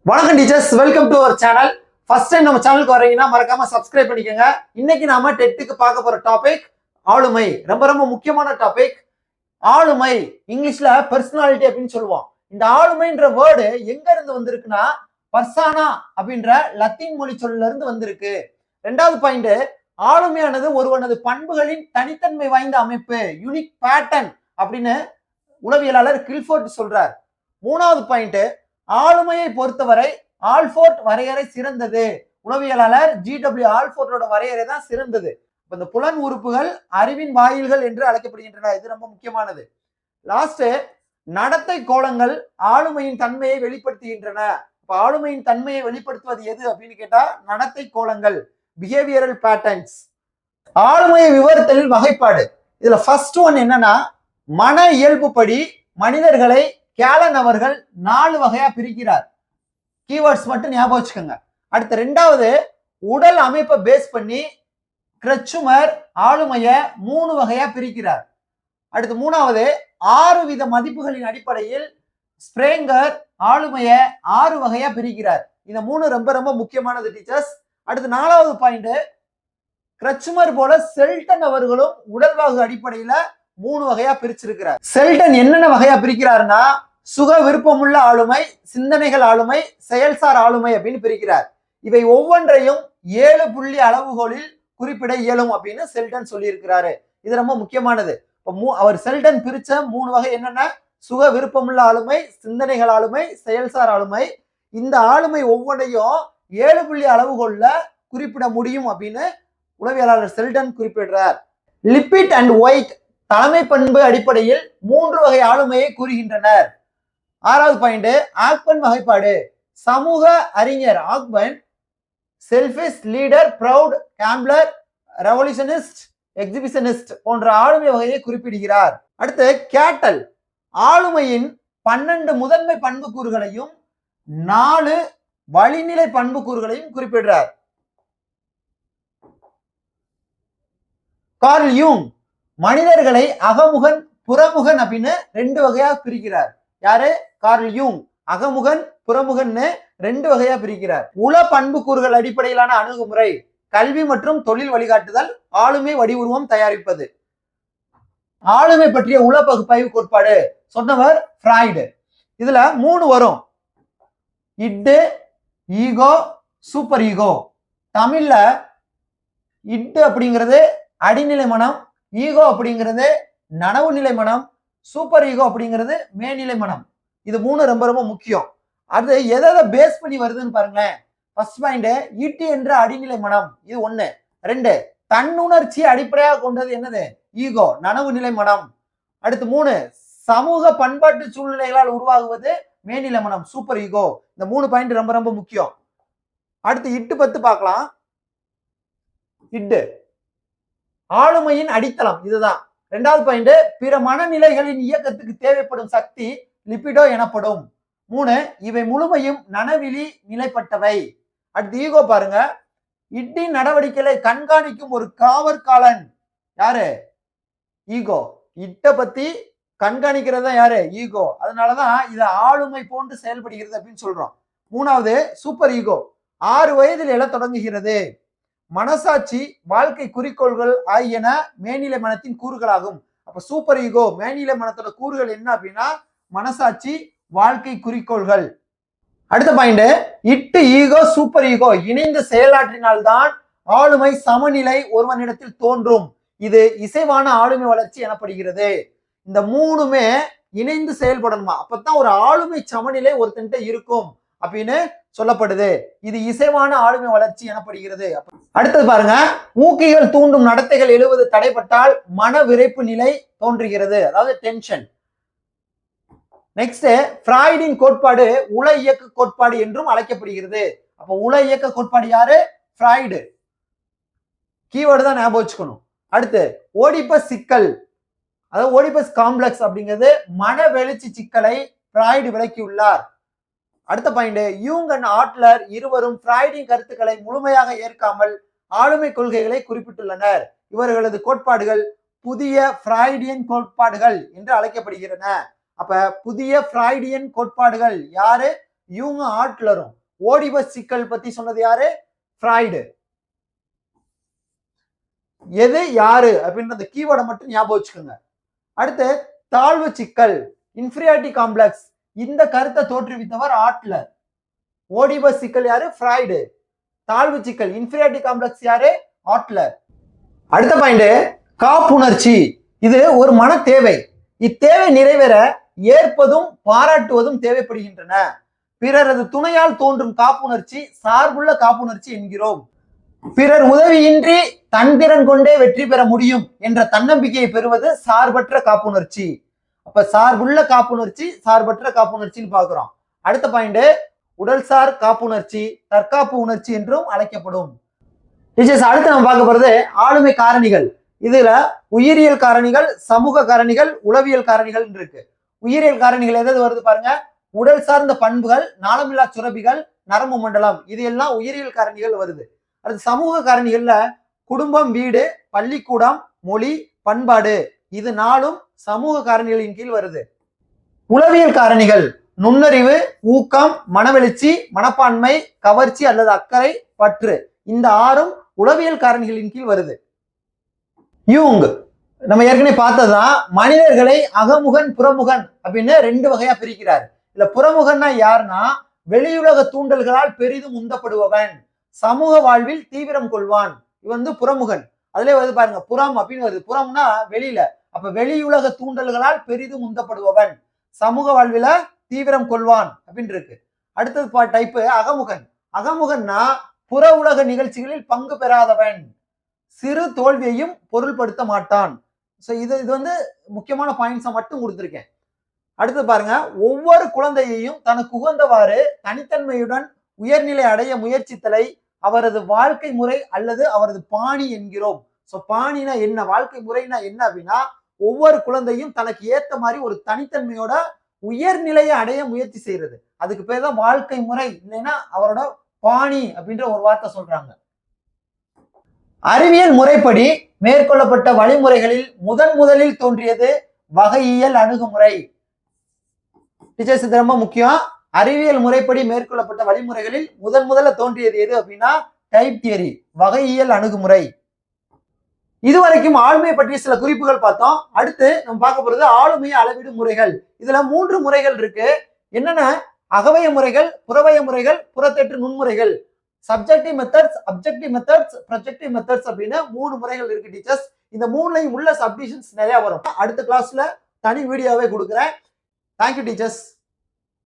வணக்கம் teachers, welcome to our channel. First time நம்ம சேனலுக்கு வரீங்கன்னா மறக்காம சப்ஸ்கிரைப் பண்ணிக்கோங்க. இன்னைக்கு நாம டெட்டுக்கு பார்க்க போற டாபிக் ஆளுமை. ரொம்ப ரொம்ப முக்கியமான டாபிக். ஆளுமை இங்கிலீஷ்ல பர்சனாலிட்டி அப்படின்னு சொல்லுவோம். இந்த ஆளுமைன்ற வேர்டு எங்க இருந்து வந்திருக்குன்னா பர்சானா அப்படின்ற லத்தீன் மொழி சொல்ல இருந்து வந்திருக்கு. ரெண்டாவது பாயிண்ட், ஆளுமையானது ஒருவனது பண்புகளின் தனித்தன்மை வாய்ந்த அமைப்பு, யூனிக் பேட்டர்ன் அப்படின்னு உளவியலாளர் கில்ஃபோர்ட் சொல்றார். மூணாவது பாயிண்ட், ஆளுமையை பொறுத்தவரை ஆல்ஃபோர்ட் வரையறை சிறந்தது. உளவியலாளர் GW ஆல்ஃபோர்ட்டோட வரையறை தான் சிறந்தது. இந்த புலன் உறுப்புகள் அறிவின் வாயில்கள் என்று அழைக்கப்படுகின்றன. இது ரொம்ப முக்கியமானது. லாஸ்ட், நடத்தை கோலங்கள் ஆளுமையின் தன்மையை வெளிப்படுத்துகின்றன. ஆளுமையின் தன்மையை வெளிப்படுத்துவது எது அப்படின்னு கேட்டா நடத்தை கோலங்கள், பிஹேவியரல் பேட்டர்ன்ஸ். ஆளுமையை விவரித்தலில் வகைப்பாடு. இதுல ஃபர்ஸ்ட் ஒன் என்னன்னா, மன இயல்புப்படி மனிதர்களை கேலன் அவர்கள் 4 வகையா பிரிக்கிறார். கீவேர்ட்ஸ் மட்டும் ஞாபகம் வச்சுக்கோங்க. அடுத்த ரெண்டாவது, உடல் அமைப்பை பேஸ் பண்ணி கிரச்சுமர் ஆளுமையை 3 வகையா பிரிக்கிறார். அடுத்து மூணாவது, 6 வித மதிப்புகளின் அடிப்படையில் ஸ்பிரேங்கர் ஆளுமையை 6 வகையா பிரிக்கிறார். இந்த 3 ரொம்ப ரொம்ப முக்கியமானது டீச்சர்ஸ். அடுத்து 4வது பாயிண்ட், கிரச்சுமர் போல செல்டன் அவர்களும் உடல்வாகு அடிப்படையில 3 வகையா பிரிச்சிருக்கிறார். செல்டன் என்னென்ன வகையா பிரிக்கிறாருன்னா, சுக விருப்பமுள்ள ஆளுமை, சிந்தனைகள் ஆளுமை, செயல்சார் ஆளுமை அப்படின்னு பிரிக்கிறார். இவை ஒவ்வொன்றையும் 7 புள்ளி அளவுகோலில் குறிப்பிட இயலும் அப்படின்னு செல்டன் சொல்லி இருக்கிறாரு. இது ரொம்ப முக்கியமானது. அவர் செல்டன் பிரிச்ச 3 வகை என்னன்னா, சுக விருப்பமுள்ள ஆளுமை, சிந்தனைகள் ஆளுமை, செயல்சார் ஆளுமை. இந்த ஆளுமை ஒவ்வொன்றையும் 7 புள்ளி அளவுகோல்ல குறிப்பிட முடியும் அப்படின்னு உளவியலாளர் செல்டன் குறிப்பிடுறார். லிப்பிட் அண்ட் ஒயிட் தலைமை பண்பு அடிப்படையில் 3 வகை ஆளுமையை கூறுகின்றனர். 6வது பாயிண்ட், ஆக்பன் வகைப்பாடு. சமூக அறிஞர் ஆக்பன் செல்ஃபிஷ், லீடர், ப்ரௌட், கேம்ப்லர், ரெவல்யூஷனிஸ்ட், எக்ஸிபிஷனிஸ்ட் போன்ற ஆளுமை வகையை குறிப்பிடுகிறார். அடுத்து கேட்டல் ஆளுமையின் 12 முதன்மை பண்புக்கூறுகளையும் 4 வழிநிலை பண்புக்கூறுகளையும் குறிப்பிடுறார். கார்ல் யூங் மனிதர்களை அகமுகன், புறமுகன் அப்படின்னு 2 வகையா பிரிக்கிறார். யாரு? கார்ல் யூங். அகமுகன், புறமுகன்னு 2 வகையா பிரிக்கிறார். உள பண்புக்கூறுகள் அடிப்படையிலான அணுகுமுறை, கல்வி மற்றும் தொழில் வழிகாட்டுதல், ஆளுமை வடிவுருவம் தயாரிப்பது. ஆளுமை பற்றிய உள பகுப்பாய்வு கோட்பாடு சொன்னவர் ஃப்ராய்டு. இதுல 3 வரும். இட்டு, ஈகோ, சூப்பர் ஈகோ. தமிழ்ல இட்டு அப்படிங்கிறது அடிநிலை மனம், ஈகோ அப்படிங்கிறது நனவு நிலை மனம், சூப்பர் ஈகோ அப்படிங்கிறது மேல்நிலை மனம். இது 3 ரொம்ப ரொம்ப முக்கியம். அது எதை பேஸ் பண்ணி வருதுன்னு பாருங்களேன். ஃபர்ஸ்ட் பாயிண்ட், ஈட்டி என்ற அடிநிலை மனம். இது 1. 2, தன்னுணர்ச்சி அடிப்படையாக கொண்டது என்னது? ஈகோ, நனவு நிலை மனம். அடுத்து 3, சமூக பண்பாட்டு சூழ்நிலைகளால் உருவாகுவது மேல்நிலை மனம், சூப்பர் ஈகோ. இந்த 3 பாயிண்ட் ரொம்ப ரொம்ப முக்கியம். அடுத்து இட்டு 10 பார்க்கலாம். இட்டு ஆளுமையின் அடித்தளம். இதுதான் 2வது பாயிண்ட், பிற மனநிலைகளின் இயக்கத்துக்கு தேவைப்படும் சக்தி லிபிடோ எனப்படும். 3, இவை முழுமையும் நனவிலி நிலைப்பட்டவை. அடுத்து ஈகோ பாருங்க. இட்டின் நடவடிக்கைகளை கண்காணிக்கும் ஒரு காவற்காலன். யாரு? ஈகோ. இட்ட பத்தி கண்காணிக்கிறதா யாரு? ஈகோ. அதனாலதான் இது ஆளுமை போன்று செயல்படுகிறது அப்படின்னு சொல்றோம். 3வது சூப்பர் ஈகோ 6 வயதில் எழ தொடங்குகிறது. மனசாட்சி, வாழ்க்கை குறிக்கோள்கள் ஆகியன மேல்நிலை மனத்தின் கூறுகளாகும். அப்ப சூப்பர் ஈகோ மேல்நிலை மனத்தோட கூறுகள் என்ன அப்படின்னா, மனசாட்சி, வாழ்க்கை குறிக்கோள்கள். அடுத்த பாயிண்ட், இட்டு, ஈகோ, சூப்பர் ஈகோ இணைந்து செயலாற்றினால்தான் ஆளுமை சமநிலை ஒருவனிடத்தில் தோன்றும். இது இசைவான ஆளுமை வளர்ச்சி எனப்படுகிறது. இந்த 3மே இணைந்து செயல்படணுமா, அப்பதான் ஒரு ஆளுமை சமநிலை ஒருத்தன்ட்ட இருக்கும் அப்படின்னு சொல்லப்படுது. இது இசைவான ஆளுமை வளர்ச்சி எனப்படுகிறது. அடுத்தது பாருங்க, ஊக்கிகள் தூண்டும் நடத்தைகள் எழுவது தடைப்பட்டால் மன விரைப்பு நிலை தோன்றுகிறது, அதாவது டென்ஷன். நெக்ஸ்ட், ஃப்ராய்டின் கோட்பாடு உள இயக்க கோட்பாடு என்றும் அழைக்கப்படுகிறது. அப்ப உள இயக்க கோட்பாடு யாரு? ஃப்ராய்டு. கீவேர்டு தான் ஞாபகம் வச்சுக்கணும். அடுத்து ஓடிபஸ் சிக்கல், அதாவது ஓடிபஸ் காம்ப்ளெக்ஸ் அப்படிங்கிறது மன வெளிச்சி சிக்கலை ஃப்ராய்டு விளக்கியுள்ளார். அடுத்த பாயிண்ட், யூங் அண்ட் ஆட்லர் இருவரும் ஃப்ராய்டின் கருத்துக்களை முழுமையாக ஏற்காமல் ஆளுமை கொள்கைகளை குறிப்பிட்டுள்ளனர். இவர்களது கோட்பாடுகள் புதிய ஃப்ராய்டியன் கோட்பாடுகள் என்று அழைக்கப்படுகின்றன. அப்ப புதிய ஃப்ராய்டியன் கோட்பாடுகள் யாரு? யூங் ஆட்லரும். ஓடிபஸ் சிக்கல் பத்தி சொன்னது யாரு? ஃப்ராய்டு. எது யாரு அப்படின்ற அந்த கீவேர்டை மட்டும் ஞாபகம் வச்சுக்கோங்க. அடுத்து தாழ்வு சிக்கல், இன்ஃபீரியாரிட்டி காம்ப்ளெக்ஸ், இந்த கருத்தை தோற்றுவித்தவர் ஆட்லர். ஓடிபஸ் சிக்கல் யாரு? ஃப்ராய்டு. தாழ்வு சிக்கல், இன்ஃபீரியாரிட்டி காம்ப்ளெக்ஸ் யாரு? ஆட்லர். அடுத்த பாயிண்ட் காப்புணர்ச்சி. இது ஒரு மன தேவை. இத்தேவை நிறைவேற ஏற்பதும் பாராட்டுவதும் தேவைப்படுகின்றன. பிறரது துணையால் தோன்றும் காப்புணர்ச்சி சார்புள்ள காப்புணர்ச்சி என்கிறோம். பிறர் உதவியின்றி தன்திறன் கொண்டே வெற்றி பெற முடியும் என்ற தன்னம்பிக்கையை பெறுவது சார்பற்ற காப்புணர்ச்சி. அப்ப சார்புள்ள காப்புணர்ச்சி, சார்பற்ற காப்புணர்ச்சின்னு பாக்குறோம். அடுத்த பாயிண்ட் உடல்சார் காப்புணர்ச்சி, தற்காப்பு உணர்ச்சி என்றும் அழைக்கப்படும். அடுத்து நம்ம பார்க்க போறது ஆளுமை காரணிகள். இதுல உயிரியல் காரணிகள், சமூக காரணிகள், உளவியல் காரணிகள் இருக்கு. உயிரியல் காரணிகள் எதாவது வருது பாருங்க. உடல் சார்ந்த பண்புகள், நாளமில்லா சுரபிகள், நரம்பு மண்டலம், இது எல்லாம் உயிரியல் காரணிகள் வருது. அடுத்து சமூக காரணிகள்ல குடும்பம், வீடு, பள்ளிக்கூடம், மொழி, பண்பாடு, இது நாளும் சமூக காரணிகளின் கீழ் வருது. உளவியல் காரணிகள் நுண்ணறிவு, ஊக்கம், மனவெழுச்சி, மனப்பான்மை, கவர்ச்சி அல்லது அக்கறை, பற்று, இந்த ஆறும் உளவியல் காரணிகளின் கீழ் வருது. யூங் நம்ம ஏற்கனவே பார்த்ததுதான் மனிதர்களை அகமுகன், புறமுகன் அப்படின்னு ரெண்டு வகையா பிரிக்கிறார். இல்ல புறமுகன்னா யாருன்னா வெளியுலக தூண்டல்களால் பெரிதும் உந்தப்படுபவன், சமூக வாழ்வில் தீவிரம் கொள்வான், இவன் புறமுகன். அதுல வருது பாருங்க, புறம் அப்படின்னு வருது. புறம்னா வெளியில, அப்ப வெளியுலக தூண்டல்களால் பெரிதும் உந்தப்படுபவன், சமூக வாழ்வில தீவிரம் கொள்வான் அப்படின்னு இருக்கு. அடுத்தது டைப்பு அகமுகன். அகமுகன்னா புற உலக நிகழ்ச்சிகளில் பங்கு பெறாதவன், சிறு தோல்வியையும் பொருள்படுத்த மாட்டான். இது முக்கியமான பாயிண்ட்ஸை மட்டும் கொடுத்திருக்கேன். அடுத்து பாருங்க, ஒவ்வொரு குழந்தையையும் தனக்கு உகந்தவாறு தனித்தன்மையுடன் உயர்நிலை அடைய முயற்சித்தலை அவரது வாழ்க்கை முறை அல்லது அவரது பாணி என்கிறோம். பாணினா என்ன, வாழ்க்கை முறைனா என்ன அப்படின்னா ஒவ்வொரு குழந்தையும் தனக்கு ஏத்த மாதிரி ஒரு தனித்தன்மையோட உயர்நிலையை அடைய முயற்சி செய்யறது. அதுக்கு பேர் தான் வாழ்க்கை முறை, இல்லைன்னா அவரோட பாணி அப்படின்ற ஒரு வார்த்தை சொல்றாங்க. அறிவியல் முறைப்படி மேற்கொள்ளப்பட்ட வழிமுறைகளில் முதலில் தோன்றியது வகையியல் அணுகுமுறை. டீச்சர்ஸ் இது ரொம்ப முக்கியம். அறிவியல் முறைப்படி மேற்கொள்ளப்பட்ட வழிமுறைகளில் முதல்ல தோன்றியது எது அப்படின்னா டைப் தியரி, வகையியல் அணுகுமுறை. இதுவரைக்கும் ஆளுமையை பற்றிய சில குறிப்புகள் பார்த்தோம். அடுத்து நம்ம பார்க்க போறது ஆளுமையை அளவிடும் முறைகள். இதுல 3 முறைகள் இருக்கு. என்னென்ன? அகவய முறைகள், புறவய முறைகள், புறத்தேற்று நுண்முறைகள். Subjective methods, objective methods, projective methods அப்படின்னு 3 முறைகள் இருக்கு டீச்சர்ஸ். இந்த 3லையும் உள்ள சப்டிவிஷன்ஸ் நிறைய வரும். அடுத்த கிளாஸ்ல தனி வீடியோவே கொடுக்குறேன். Thank you teachers.